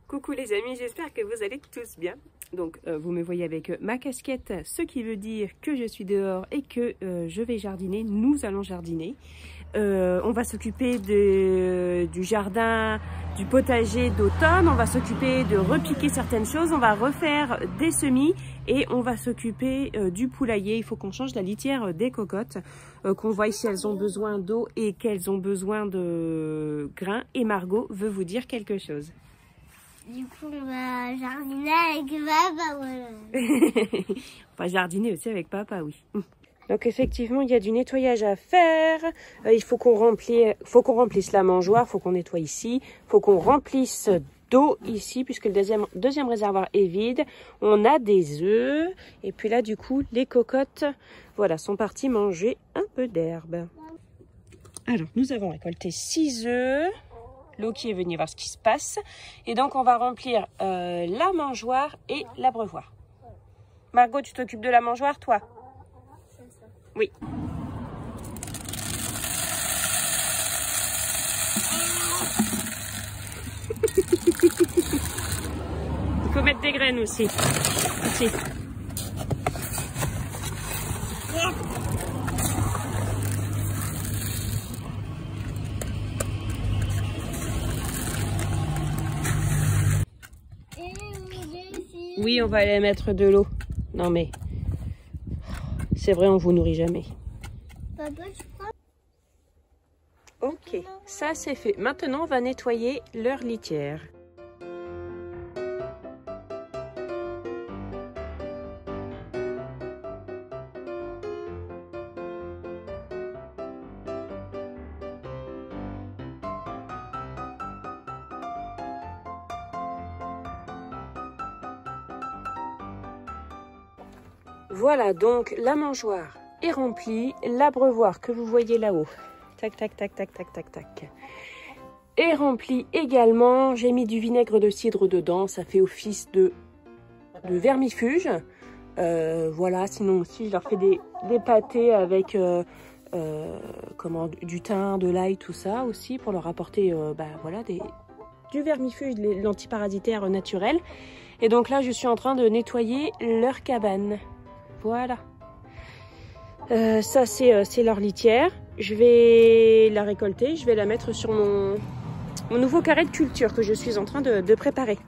Coucou les amis, j'espère que vous allez tous bien. Donc vous me voyez avec ma casquette, ce qui veut dire que je suis dehors et que je vais jardiner. Nous allons jardiner. On va s'occuper du jardin, du potager d'automne. On va s'occuper de repiquer certaines choses. On va refaire des semis et on va s'occuper du poulailler. Il faut qu'on change la litière des cocottes, qu'on voit si elles ont besoin d'eau et qu'elles ont besoin de grains. Et Margot veut vous dire quelque chose. Du coup, on va jardiner avec papa, voilà. On va jardiner aussi avec papa, oui. Donc effectivement, il y a du nettoyage à faire. Il faut qu'on remplisse la mangeoire, il faut qu'on nettoie ici. Il faut qu'on remplisse d'eau ici, puisque le deuxième réservoir est vide. On a des œufs. Et puis là, du coup, les cocottes, voilà, sont parties manger un peu d'herbe. Alors, nous avons récolté 6 œufs. L'eau qui est venue voir ce qui se passe. Et donc, on va remplir la mangeoire et l'abreuvoir. Margot, tu t'occupes de la mangeoire, toi? Oui. Il faut mettre des graines aussi. Ici. Oui, on va aller mettre de l'eau. Non mais, c'est vrai, on vous nourrit jamais. Papa, tu crois? Ok, ça c'est fait. Maintenant, on va nettoyer leur litière. Voilà, donc la mangeoire est remplie, l'abreuvoir que vous voyez là-haut, tac, tac, tac, tac, tac, tac, tac, est rempli également. J'ai mis du vinaigre de cidre dedans, ça fait office de vermifuge. Voilà, sinon aussi je leur fais des pâtés avec du thym, de l'ail, tout ça aussi, pour leur apporter voilà, du vermifuge, de l'antiparasitaire naturel. Et donc là, je suis en train de nettoyer leur cabane. Voilà. Ça, c'est leur litière. Je vais la récolter. Je vais la mettre sur mon nouveau carré de culture que je suis en train de préparer.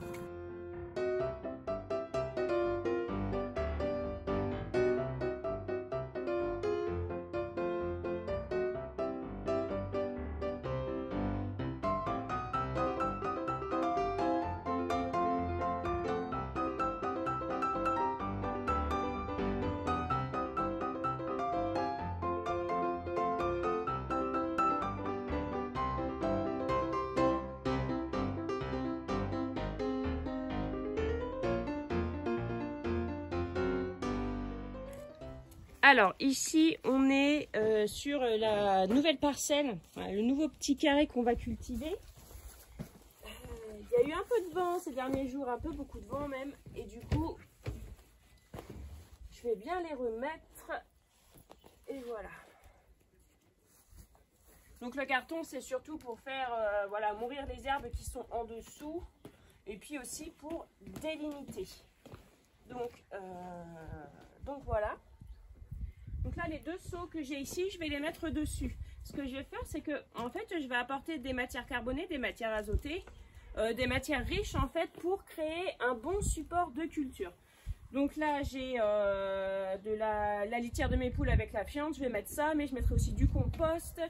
Alors ici on est sur la nouvelle parcelle, le nouveau petit carré qu'on va cultiver. Il y a eu un peu de vent ces derniers jours, un peu beaucoup de vent même, et du coup je vais bien les remettre. Et voilà. Donc le carton c'est surtout pour faire voilà, mourir les herbes qui sont en dessous, et puis aussi pour délimiter. Donc voilà. Donc là, les 2 seaux que j'ai ici, je vais les mettre dessus. Ce que je vais faire, c'est que, en fait, je vais apporter des matières carbonées, des matières azotées, des matières riches, en fait, pour créer un bon support de culture. Donc là, j'ai de la litière de mes poules avec la fiente. Je vais mettre ça, mais je mettrai aussi du compost,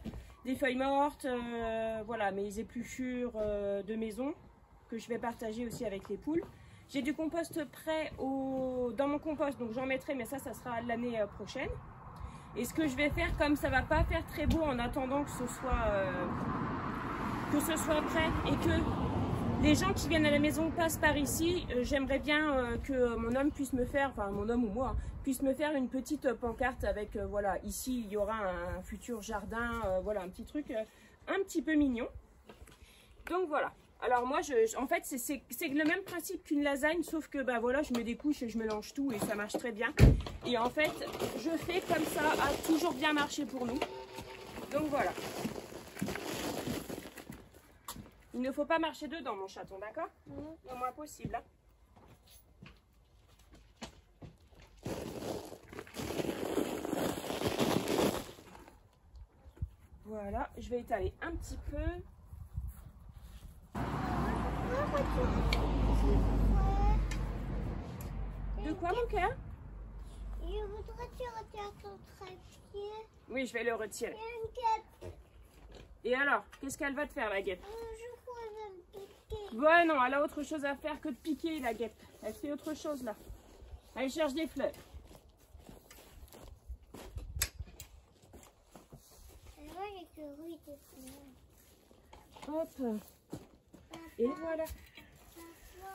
des feuilles mortes, voilà, mes épluchures de maison que je vais partager aussi avec les poules. J'ai du compost prêt dans mon compost, donc j'en mettrai, mais ça sera l'année prochaine. Et ce que je vais faire, comme ça va pas faire très beau en attendant que ce soit prêt et que les gens qui viennent à la maison passent par ici, j'aimerais bien que mon homme puisse me faire, enfin mon homme ou moi, puisse me faire une petite pancarte avec, voilà, ici il y aura un futur jardin, voilà, un petit truc un petit peu mignon. Donc voilà. Alors moi, en fait, c'est le même principe qu'une lasagne, sauf que bah voilà, je mets des couches et je mélange tout et ça marche très bien. Et en fait, je fais comme ça, a toujours bien marché pour nous. Donc voilà. Il ne faut pas marcher dedans, mon chaton, d'accord? Le moins possible. Hein. Voilà, je vais étaler un petit peu. De quoi, mon cœur? Je voudrais que tu retires ton trépied. Oui, je vais le retirer. Il y a une guêpe. Et alors, qu'est-ce qu'elle va te faire, la guêpe? Je crois qu'elle va me piquer. Ouais, non, elle a autre chose à faire que de piquer, la guêpe. Elle fait autre chose, là. Elle cherche des fleurs. Moi, j'ai que oui des fleurs. Hop. Et voilà.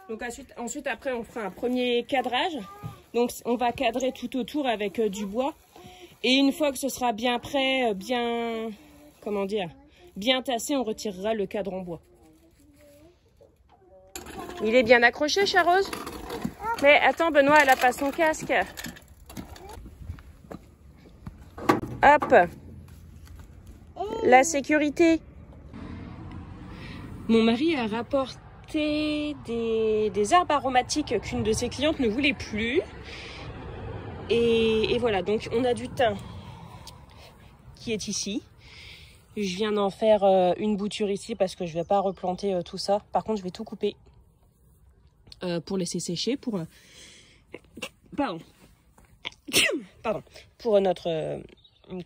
Donc ensuite, après, on fera un premier cadrage. Donc, on va cadrer tout autour avec du bois. Et une fois que ce sera bien prêt, bien, comment dire, bien tassé, on retirera le cadre en bois. Il est bien accroché, Charose? Mais attends, Benoît, elle a pas son casque. Hop. La sécurité. Mon mari a rapporté des herbes aromatiques qu'une de ses clientes ne voulait plus. Et voilà, donc on a du thym qui est ici. Je viens d'en faire une bouture ici parce que je ne vais pas replanter tout ça. Par contre, je vais tout couper pour laisser sécher. Pardon. Pour notre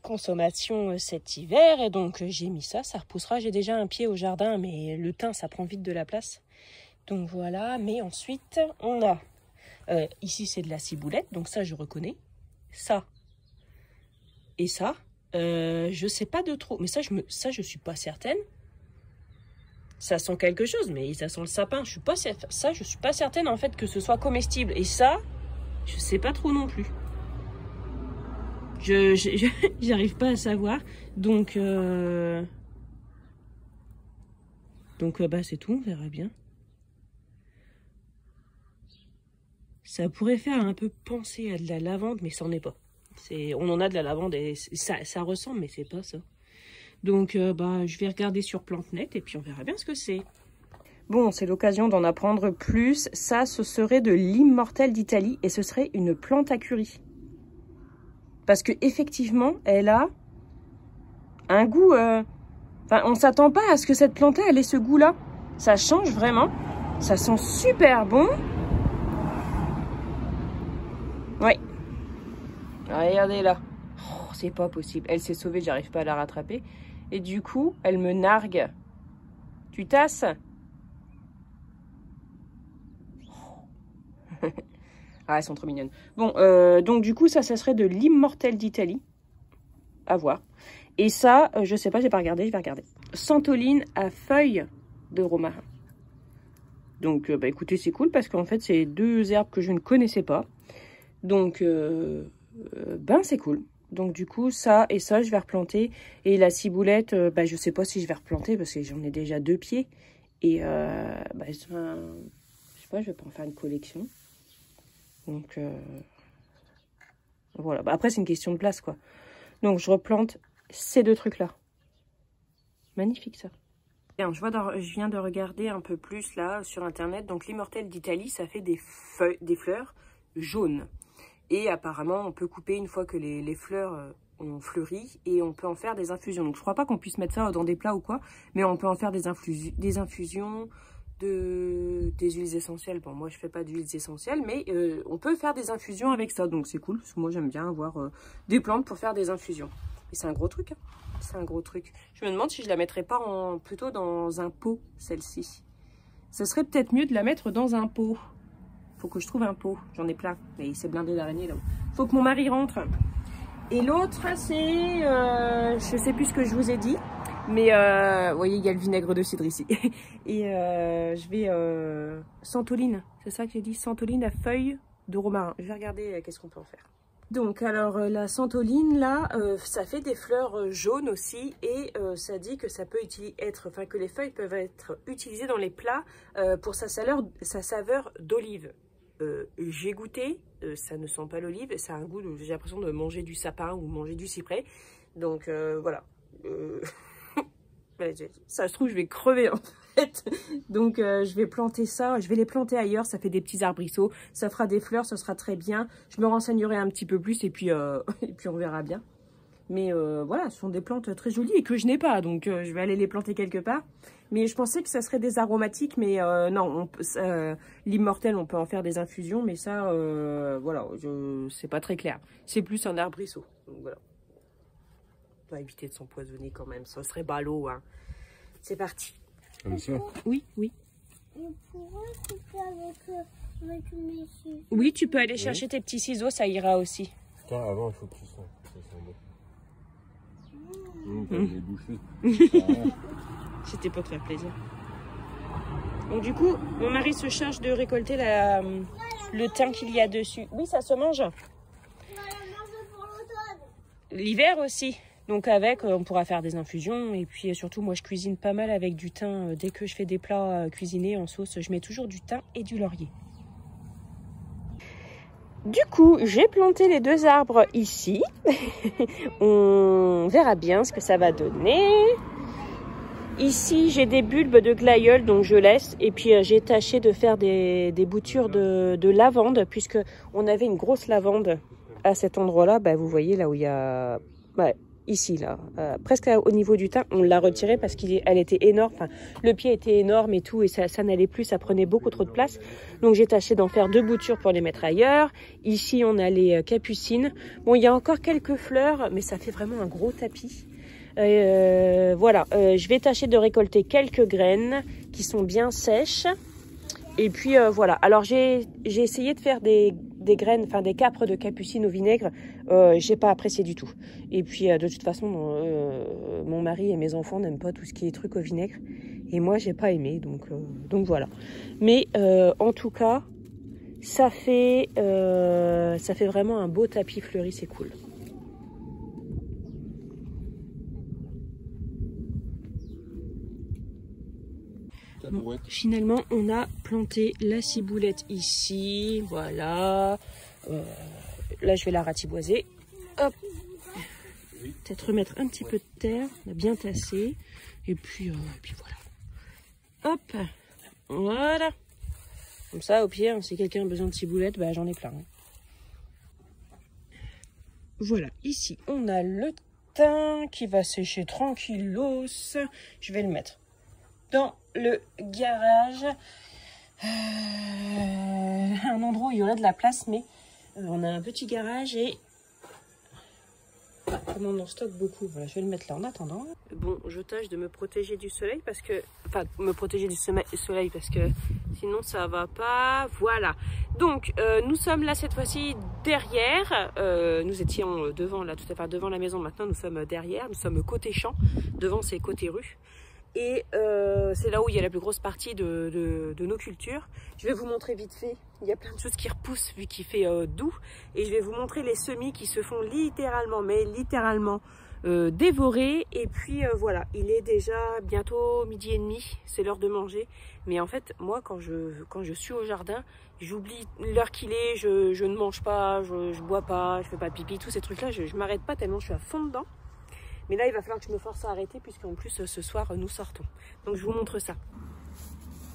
consommation cet hiver. Et donc, j'ai mis ça, ça repoussera. J'ai déjà un pied au jardin, mais le thym, ça prend vite de la place. Donc voilà, mais ensuite, on a... ici, c'est de la ciboulette, donc ça, je reconnais. Ça et ça. Je sais pas de trop, mais ça, je suis pas certaine. Ça sent quelque chose, mais ça sent le sapin. Je suis pas certaine, en fait, que ce soit comestible. Et ça, je sais pas trop non plus. J'arrive pas à savoir. Donc bah, c'est tout, on verra bien. Ça pourrait faire un peu penser à de la lavande, mais ça n'en est pas. On en a de la lavande et ça ressemble, mais c'est pas ça. Donc, bah, je vais regarder sur PlanteNet et puis on verra bien ce que c'est. Bon, c'est l'occasion d'en apprendre plus. Ça, ce serait de l'immortelle d'Italie et ce serait une plante à curry. Parce que effectivement, elle a un goût... Enfin, on s'attend pas à ce que cette plante-là, elle ait ce goût-là. Ça change vraiment. Ça sent super bon. Oui. Regardez là. Oh, c'est pas possible. Elle s'est sauvée, j'arrive pas à la rattraper. Et du coup, elle me nargue. Tu tasses? Ah, elles sont trop mignonnes. Bon, donc du coup, ça serait de l'immortelle d'Italie. À voir. Et ça, je sais pas, j'ai pas regardé, je vais regarder. Santoline à feuilles de romarin. Donc, bah écoutez, c'est cool parce qu'en fait, c'est deux herbes que je ne connaissais pas. Donc, ben c'est cool. Donc du coup, ça et ça, je vais replanter. Et la ciboulette, bah, je sais pas si je vais replanter parce que j'en ai déjà 2 pieds. Et bah, je sais pas, je vais pas en faire une collection. Donc voilà. Bah, après, c'est une question de place, quoi. Donc je replante ces 2 trucs-là. Magnifique, ça. Bien, je viens de regarder un peu plus là sur internet. Donc l'immortelle d'Italie, ça fait des fleurs jaunes. Et apparemment, on peut couper une fois que les fleurs ont fleuri et on peut en faire des infusions. Donc je crois pas qu'on puisse mettre ça dans des plats ou quoi, mais on peut en faire des infusions, des huiles essentielles. Bon, moi je fais pas d'huiles essentielles, mais on peut faire des infusions avec ça. Donc c'est cool, parce que moi j'aime bien avoir des plantes pour faire des infusions. Et c'est un gros truc, hein. C'est un gros truc. Je me demande si je la mettrais pas plutôt dans un pot, celle-ci. Ce serait peut-être mieux de la mettre dans un pot. Faut que je trouve un pot. J'en ai plein. Mais c'est blindé d'araignées là. Faut que mon mari rentre. Et l'autre, c'est... je sais plus ce que je vous ai dit. Mais vous voyez, il y a le vinaigre de cidre ici. Et je vais... Santoline. C'est ça que j'ai dit. Santoline à feuilles de romarin. Je vais regarder qu'est-ce qu'on peut en faire. Donc alors la santoline là, ça fait des fleurs jaunes aussi et ça dit que ça peut que les feuilles peuvent être utilisées dans les plats pour sa saveur d'olive. J'ai goûté, ça ne sent pas l'olive, ça a un goût, j'ai l'impression de manger du sapin ou manger du cyprès. Donc voilà. Ça se trouve, je vais crever en fait. Donc, je vais planter ça. Je vais les planter ailleurs. Ça fait des petits arbrisseaux. Ça fera des fleurs. Ça sera très bien. Je me renseignerai un petit peu plus et puis on verra bien. Mais voilà, ce sont des plantes très jolies et que je n'ai pas. Donc, je vais aller les planter quelque part. Mais je pensais que ça serait des aromatiques. Mais non, l'immortel, on peut en faire des infusions. Mais ça, voilà, c'est pas très clair. C'est plus un arbrisseau. Donc, voilà. On doit éviter de s'empoisonner quand même. Ça serait ballot, hein. C'est parti. Comme ça? Oui, oui. On pourrait couper avec mes ciseaux. Oui, tu peux aller chercher tes petits ciseaux, ça ira aussi. Tiens, avant, il faut que tu sens. Ça sent bon. C'était pour te faire plaisir. Donc du coup, mon mari se charge de récolter le thym qu'il y a dessus. Oui, ça se mange. On va la manger pour l'automne. L'hiver aussi. Donc avec, on pourra faire des infusions. Et puis surtout, moi, je cuisine pas mal avec du thym. Dès que je fais des plats cuisinés en sauce, je mets toujours du thym et du laurier. Du coup, j'ai planté les 2 arbres ici. On verra bien ce que ça va donner. Ici, j'ai des bulbes de glaïeul, donc je laisse. Et puis, j'ai tâché de faire des boutures de lavande, puisque on avait une grosse lavande à cet endroit-là. Bah, vous voyez, là où il y a... Ouais, ici, là, presque au niveau du thym, on l'a retirée parce qu'elle était énorme. Enfin, le pied était énorme et tout, et ça n'allait plus, ça prenait beaucoup trop de place. Donc, j'ai tâché d'en faire 2 boutures pour les mettre ailleurs. Ici, on a les capucines. Bon, il y a encore quelques fleurs, mais ça fait vraiment un gros tapis. Voilà, je vais tâcher de récolter quelques graines qui sont bien sèches. Et puis voilà, alors j'ai essayé de faire des graines, enfin des câpres de capucine au vinaigre. J'ai pas apprécié du tout. Et puis de toute façon, mon mari et mes enfants n'aiment pas tout ce qui est truc au vinaigre. Et moi, j'ai pas aimé, donc voilà. Mais en tout cas, ça fait vraiment un beau tapis fleuri, c'est cool. Bon, finalement, on a planté la ciboulette ici, voilà. Là, je vais la ratiboiser. Hop. Peut-être remettre un petit peu de terre, on a bien tassé. Et puis voilà. Hop. Voilà. Comme ça, au pire, si quelqu'un a besoin de ciboulette, bah, j'en ai plein. Voilà, ici, on a le thym qui va sécher tranquillos. Je vais le mettre dans le garage, un endroit où il y aurait de la place, mais on a un petit garage et comme on en stocke beaucoup, voilà, je vais le mettre là en attendant. Bon, je tâche de me protéger du soleil parce que, enfin, me protéger du soleil parce que sinon ça va pas. Voilà. Donc nous sommes là cette fois-ci derrière. Nous étions devant là, tout à fait devant la maison. Maintenant nous sommes derrière. Nous sommes côté champ. Devant c'est côté rue. Et c'est là où il y a la plus grosse partie de nos cultures. Je vais vous montrer vite fait. Il y a plein de choses qui repoussent vu qu'il fait doux. Et je vais vous montrer les semis qui se font littéralement, mais littéralement dévorer. Et puis voilà, il est déjà bientôt 12h30. C'est l'heure de manger. Mais en fait, moi, quand je suis au jardin, j'oublie l'heure qu'il est. Je ne mange pas, je bois pas, je fais pas pipi. Tous ces trucs-là, je m'arrête pas tellement je suis à fond dedans. Mais là, il va falloir que je me force à arrêter puisqu'en plus, ce soir, nous sortons. Donc, je vous montre ça.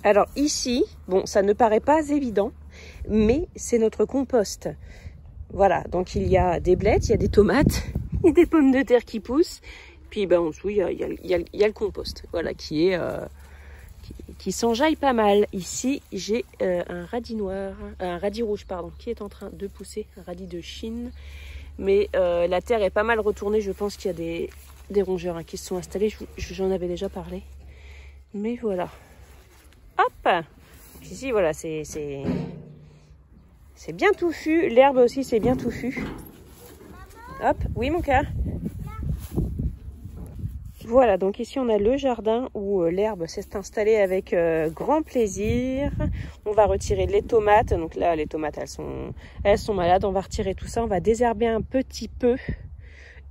Alors, ici, bon, ça ne paraît pas évident, mais c'est notre compost. Voilà, donc il y a des blettes, il y a des tomates, il y a des pommes de terre qui poussent. Puis, ben, en dessous, il y a le compost, voilà, qui s'enjaille pas mal. Ici, j'ai un radis noir, un radis rouge, pardon, qui est en train de pousser, un radis de Chine. Mais la terre est pas mal retournée. Je pense qu'il y a des rongeurs qui se sont installés. J'en avais déjà parlé. Mais voilà. Hop! Ici, voilà, c'est bien touffu. L'herbe aussi, c'est bien touffu. Hop, oui mon cœur. Voilà, donc ici on a le jardin où l'herbe s'est installée avec grand plaisir. On va retirer les tomates. Donc là, les tomates, elles sont malades. On va retirer tout ça. On va désherber un petit peu.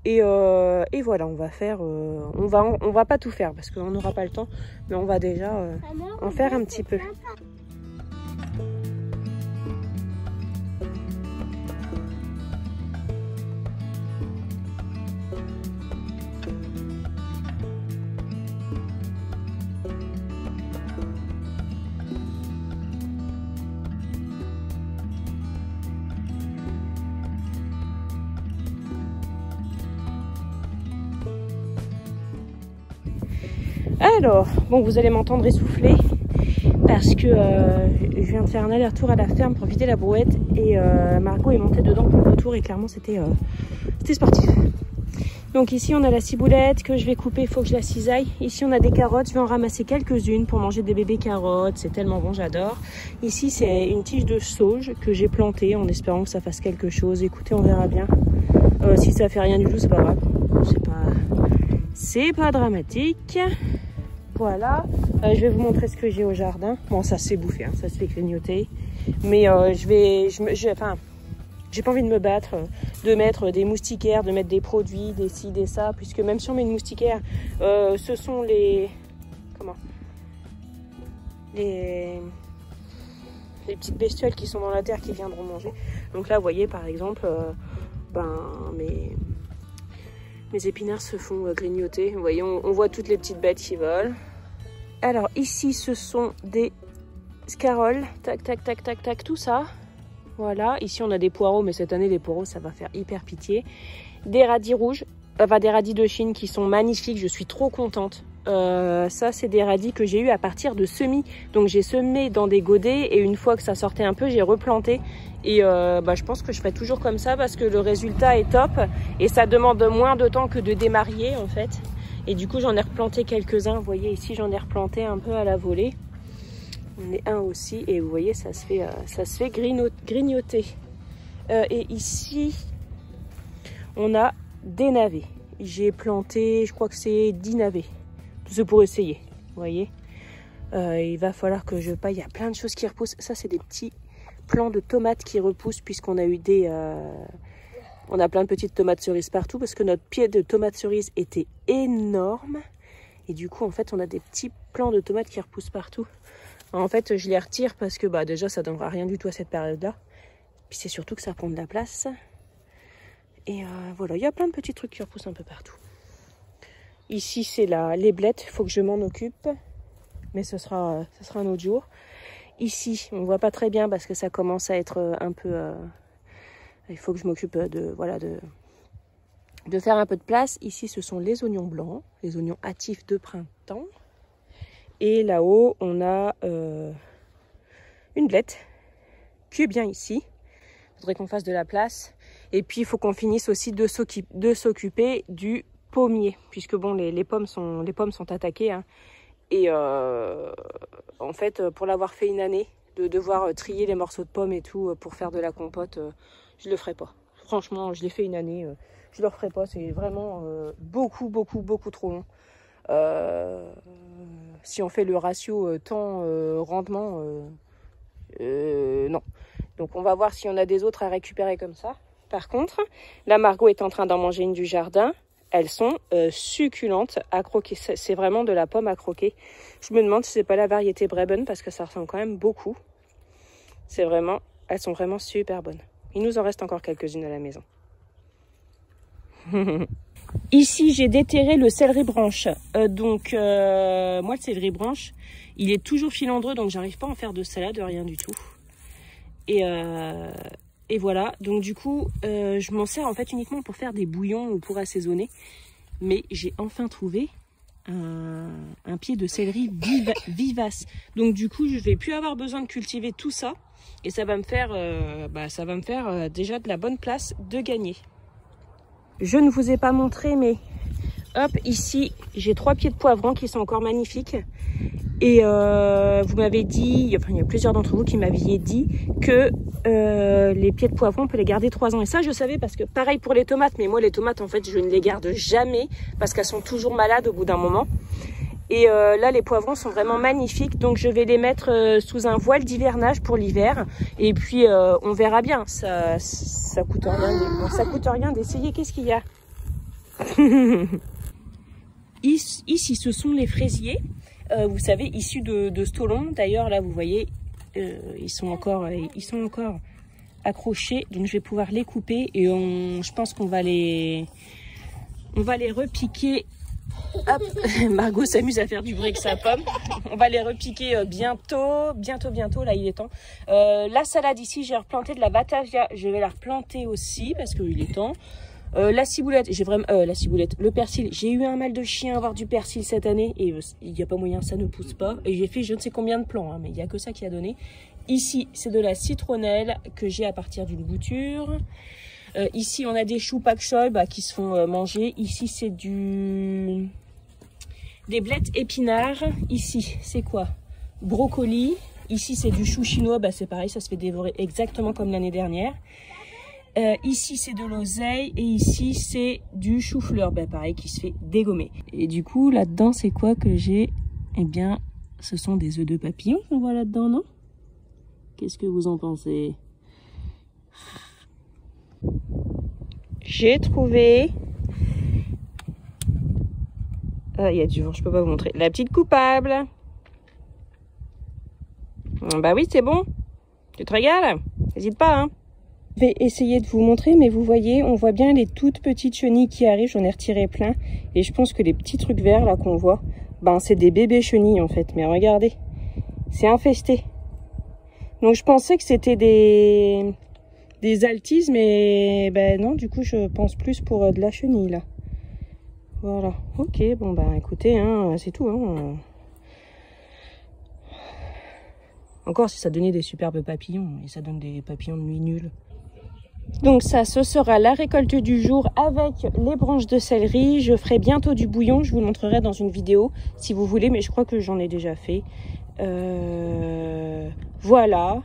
Et voilà, on va faire... on va pas tout faire parce qu'on n'aura pas le temps. Mais on va déjà en faire un petit peu. Alors, bon, vous allez m'entendre essouffler parce que je viens de faire un aller-retour à la ferme pour vider la brouette et Margot est montée dedans pour le retour et clairement c'était sportif. Donc ici on a la ciboulette que je vais couper, il faut que je la cisaille. Ici on a des carottes, je vais en ramasser quelques-unes pour manger des bébés carottes, c'est tellement bon, j'adore. Ici c'est une tige de sauge que j'ai plantée en espérant que ça fasse quelque chose. Écoutez, on verra bien. Si ça fait rien du tout, c'est pas grave. C'est pas dramatique. Voilà, je vais vous montrer ce que j'ai au jardin. Bon, ça s'est bouffé, hein, ça se fait grignoter. Mais j'ai pas envie de me battre, de mettre des moustiquaires, de mettre des produits, des ci, des ça, puisque même si on met une moustiquaire, ce sont les petites bestioles qui sont dans la terre qui viendront manger. Donc là, vous voyez, par exemple, mes épinards se font grignoter. Vous voyez, on voit toutes les petites bêtes qui volent. Alors ici, ce sont des scaroles, tac, tac, tac, tac, tac, tout ça. Voilà, ici on a des poireaux, mais cette année les poireaux ça va faire hyper pitié. Des radis rouges, des radis de Chine qui sont magnifiques, je suis trop contente. Ça c'est des radis que j'ai eu à partir de semis. Donc j'ai semé dans des godets et une fois que ça sortait un peu, j'ai replanté. Et je pense que je ferai toujours comme ça parce que le résultat est top. Et ça demande moins de temps que de démarier en fait. Et du coup j'en ai replanté quelques-uns. Vous voyez ici j'en ai replanté un peu à la volée. On est un aussi et vous voyez ça se fait grignoter. Et ici on a des navets. J'ai planté, je crois que c'est 10 navets. Tout ça pour essayer, vous voyez. Il va falloir que je paille. Il y a plein de choses qui repoussent. Ça c'est des petits plants de tomates qui repoussent puisqu'on a eu on a plein de petites tomates cerises partout parce que notre pied de tomates cerises était énorme. Et du coup en fait on a des petits plants de tomates qui repoussent partout. En fait, je les retire parce que déjà, ça ne donnera rien du tout à cette période-là. Puis c'est surtout que ça prend de la place. Et voilà, il y a plein de petits trucs qui repoussent un peu partout. Ici, c'est les blettes. Il faut que je m'en occupe. Mais ce sera un autre jour. Ici, on ne voit pas très bien parce que ça commence à être un peu... il faut que je m'occupe de faire un peu de place. Ici, ce sont les oignons blancs, les oignons hâtifs de printemps. Et là-haut, on a une blette qui est bien ici. Il faudrait qu'on fasse de la place. Et puis, il faut qu'on finisse aussi de s'occuper du pommier. Puisque bon, les pommes sont attaquées. Hein. Et en fait, pour l'avoir fait une année, de devoir trier les morceaux de pommes et tout pour faire de la compote, je ne le ferai pas. Franchement, je l'ai fait une année. Je ne le referai pas. C'est vraiment beaucoup, beaucoup, beaucoup trop long. Si on fait le ratio temps-rendement, non. Donc on va voir si on a des autres à récupérer comme ça. Par contre, la Margot est en train d'en manger une du jardin. Elles sont succulentes à croquer. C'est vraiment de la pomme à croquer. Je me demande si c'est pas la variété Brabant parce que ça ressemble quand même beaucoup. Elles sont vraiment super bonnes. Il nous en reste encore quelques-unes à la maison. Ici, j'ai déterré le céleri branche. Moi, le céleri branche, il est toujours filandreux, donc j'arrive pas à en faire de salade, rien du tout. Et voilà, donc du coup, je m'en sers en fait uniquement pour faire des bouillons ou pour assaisonner. Mais j'ai enfin trouvé un pied de céleri vivace. Donc du coup, je vais plus avoir besoin de cultiver tout ça. Et ça va me faire, déjà de la bonne place de gagner. Je ne vous ai pas montré, mais hop, ici, j'ai 3 pieds de poivrons qui sont encore magnifiques. Et vous m'avez dit, enfin, il y a plusieurs d'entre vous qui m'aviez dit que les pieds de poivrons, on peut les garder 3 ans. Et ça, je savais parce que pareil pour les tomates. Mais moi, les tomates, en fait, je ne les garde jamais parce qu'elles sont toujours malades au bout d'un moment. Et là, les poivrons sont vraiment magnifiques. Donc, je vais les mettre sous un voile d'hivernage pour l'hiver. Et puis, on verra bien. Ça coûte rien. Ça coûte rien d'essayer. Qu'est-ce qu'il y a? Ici, ce sont les fraisiers. Vous savez, issus de stolons. D'ailleurs, là, vous voyez, ils sont encore accrochés. Donc, je vais pouvoir les couper. Et je pense qu'on va les repiquer. Hop, Margot s'amuse à faire du bruit avec sa pomme. On va les repiquer bientôt, là il est temps. La salade ici, j'ai replanté de la batavia, je vais la replanter aussi parce qu'il est temps. La ciboulette, j'ai vraiment... la ciboulette, le persil, j'ai eu un mal de chien à avoir du persil cette année et il n'y a pas moyen, ça ne pousse pas. Et j'ai fait je ne sais combien de plants, hein, mais il n'y a que ça qui a donné. Ici, c'est de la citronnelle que j'ai à partir d'une bouture. Ici, on a des choux pak choi qui se font manger. Ici, c'est des blettes épinards. Ici, c'est quoi? Brocoli. Ici, c'est du chou chinois. C'est pareil, ça se fait dévorer exactement comme l'année dernière. Ici, c'est de l'oseille. Et ici, c'est du chou-fleur. Pareil, qui se fait dégommer. Et du coup, là-dedans, c'est quoi que j'ai? Eh bien, ce sont des œufs de papillon qu'on voit là-dedans, non? Qu'est-ce que vous en pensez? J'ai trouvé... il y a du vent, je peux pas vous montrer. La petite coupable. Bah oui, c'est bon. Tu te régales? N'hésite pas, hein. Je vais essayer de vous montrer, mais vous voyez, on voit bien les toutes petites chenilles qui arrivent. J'en ai retiré plein. Et je pense que les petits trucs verts là qu'on voit, c'est des bébés chenilles en fait. Mais regardez, c'est infesté. Donc je pensais que c'était des altises, mais non, du coup je pense plus pour de la chenille là. Voilà, ok, bon écoutez, hein, c'est tout. Hein. Encore si ça donnait des superbes papillons, et ça donne des papillons de nuit nuls. Donc ça, ce sera la récolte du jour avec les branches de céleri. Je ferai bientôt du bouillon, je vous le montrerai dans une vidéo si vous voulez, mais je crois que j'en ai déjà fait. Voilà.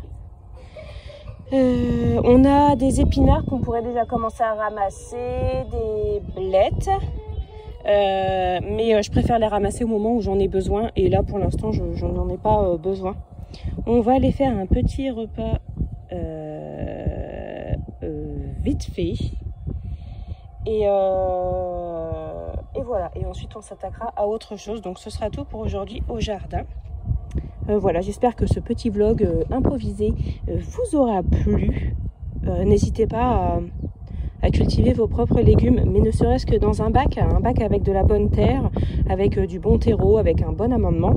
On a des épinards qu'on pourrait déjà commencer à ramasser, des blettes. Mais je préfère les ramasser au moment où j'en ai besoin. Et là, pour l'instant, je n'en ai pas besoin. On va aller faire un petit repas vite fait. Et voilà. Et ensuite, on s'attaquera à autre chose. Donc, ce sera tout pour aujourd'hui au jardin. Voilà, j'espère que ce petit vlog improvisé vous aura plu. N'hésitez pas à cultiver vos propres légumes, mais ne serait-ce que dans un bac avec de la bonne terre, avec du bon terreau, avec un bon amendement.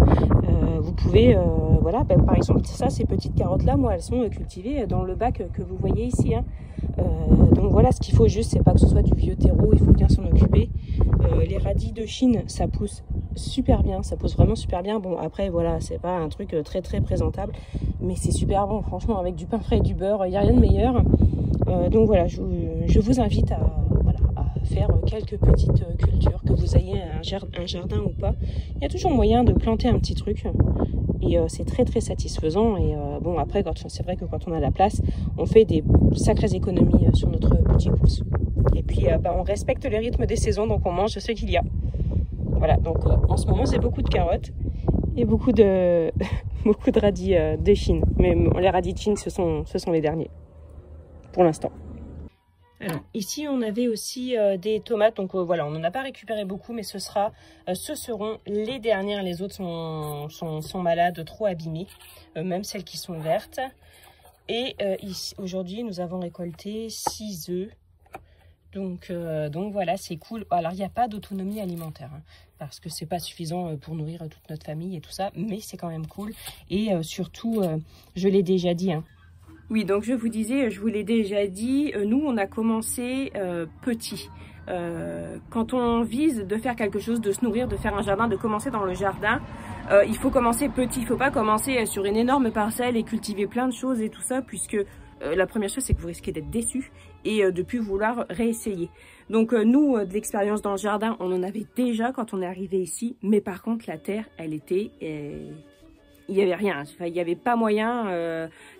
Vous pouvez, voilà, par exemple, ça, ces petites carottes-là, moi, elles sont cultivées dans le bac que vous voyez ici. Hein. Donc voilà, ce qu'il faut juste, c'est pas que ce soit du vieux terreau, il faut bien s'en occuper. Les radis de Chine, ça pousse super bien, ça pousse vraiment super bien. Bon, après, voilà, c'est pas un truc très très présentable, mais c'est super bon, franchement, avec du pain frais et du beurre, il n'y a rien de meilleur. Donc voilà, je vous invite à faire quelques petites cultures, que vous ayez un jardin ou pas. Il y a toujours moyen de planter un petit truc et c'est très très satisfaisant. Et bon, après, c'est vrai que quand on a la place, on fait des sacrées économies sur notre petit pouce. Et puis on respecte les rythmes des saisons, donc on mange ce qu'il y a. Voilà, donc en ce moment, c'est beaucoup de carottes et beaucoup de radis de Chine. Mais les radis de Chine, ce sont les derniers pour l'instant. Alors, ici, on avait aussi des tomates. Donc voilà, on n'en a pas récupéré beaucoup, mais ce seront les dernières. Les autres sont malades, trop abîmées, même celles qui sont vertes. Et ici, aujourd'hui, nous avons récolté 6 œufs. Donc voilà, c'est cool. Alors, il n'y a pas d'autonomie alimentaire, hein, parce que c'est pas suffisant pour nourrir toute notre famille et tout ça, mais c'est quand même cool. Et surtout, je l'ai déjà dit, hein. Oui, donc je vous disais, je vous l'ai déjà dit, nous on a commencé petit. Quand on vise de faire quelque chose, de se nourrir, de faire un jardin, de commencer dans le jardin, il faut commencer petit. Il ne faut pas commencer sur une énorme parcelle et cultiver plein de choses et tout ça, puisque la première chose c'est que vous risquez d'être déçu et de plus vouloir réessayer. Donc nous, de l'expérience dans le jardin, on en avait déjà quand on est arrivé ici, mais par contre la terre, elle était... il n'y avait rien, enfin, il n'y avait pas moyen.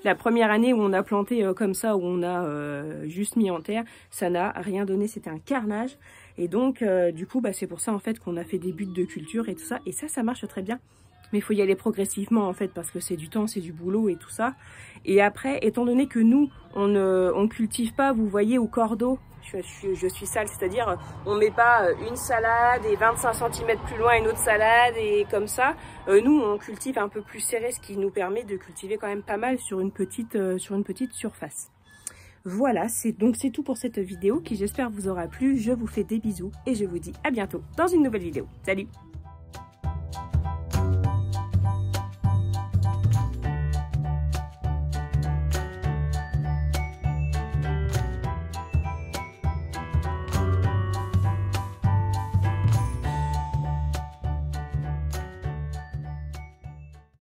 La première année où on a planté comme ça, où on a juste mis en terre, ça n'a rien donné, c'était un carnage. Et donc, du coup, c'est pour ça en fait qu'on a fait des buts de culture et tout ça. Et ça marche très bien. Mais il faut y aller progressivement en fait, parce que c'est du temps, c'est du boulot et tout ça. Et après, étant donné que nous, on cultive pas, vous voyez, au cordeau, je suis sale, c'est-à-dire on met pas une salade et 25 cm plus loin une autre salade et comme ça. Nous, on cultive un peu plus serré, ce qui nous permet de cultiver quand même pas mal sur une petite surface. Voilà, c'est tout pour cette vidéo qui j'espère vous aura plu. Je vous fais des bisous et je vous dis à bientôt dans une nouvelle vidéo. Salut!